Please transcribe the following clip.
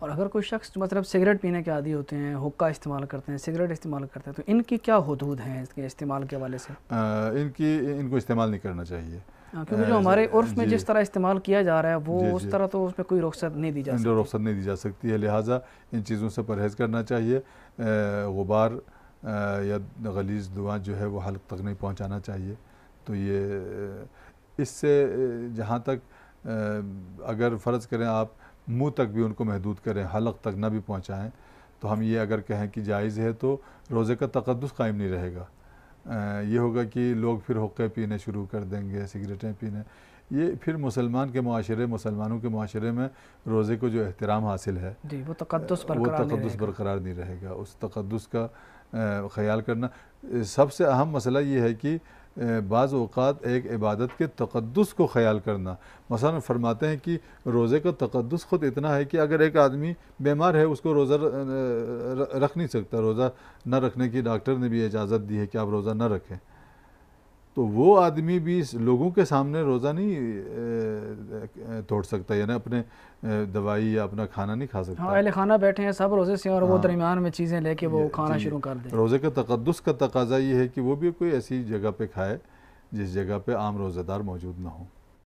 और अगर कोई शख्स मतलब सिगरेट पीने के आदी होते हैं, हुक्का इस्तेमाल करते हैं, सिगरेट इस्तेमाल करते हैं, तो इनकी क्या हदूद हैं इसके इस्तेमाल के हवाले से? इनको इस्तेमाल नहीं करना चाहिए। हाँ, क्योंकि जो हमारे उर्फ़ में जी जिस तरह इस्तेमाल किया जा रहा है वो जी उस जी, तरह तो उसमें कोई रुख्सत नहीं दी जा इनको सकती। रुख्सत नहीं दी जा सकती है, लिहाजा इन चीज़ों से परहेज़ करना चाहिए। गुबार या गलीज़ धुआं जो है वो हल्क तक नहीं पहुंचाना चाहिए। तो ये इससे जहाँ तक अगर फ़र्ज़ करें आप मुंह तक भी उनको महदूद करें, हलक तक ना भी पहुँचाएँ, तो हम ये अगर कहें कि जायज़ है तो रोज़े का तक़द्दुस कायम नहीं रहेगा। ये होगा कि लोग फिर हुक्के पीने शुरू कर देंगे, सिगरेटें पीने। ये फिर मुसलमान के मुआशरे, मुसलमानों के मुआशरे में रोज़े को जो एहतराम हासिल है जी, वो तक़द्दुस वो बरकरार नहीं तक़द्दुस रहेगा। बरकरार नहीं रहेगा। उस तक़द्दुस का ख़याल करना सबसे अहम मसला ये है कि बाज़ औक़ात एक इबादत के तक़द्दुस को ख़याल करना। मसलन फ़रमाते हैं कि रोज़े का तक़द्दुस ख़ुद इतना है कि अगर एक आदमी बीमार है उसको रोज़ा रख नहीं सकता, रोज़ा न रखने की डॉक्टर ने भी इजाज़त दी है कि आप रोज़ा न रखें, तो वो आदमी भी लोगों के सामने रोज़ा नहीं तोड़ सकता, यानी अपने दवाई या अपना खाना नहीं खा हाँ, सकता। अहले खाना बैठे हैं सब रोज़े से और वो हाँ, दरमियान में चीज़ें लेके वो खाना जी, शुरू कर दें। रोज़े के तक़द्दुस का तकाज़ा ये है कि वो भी कोई ऐसी जगह पे खाए जिस जगह पे आम रोज़ेदार मौजूद ना हो।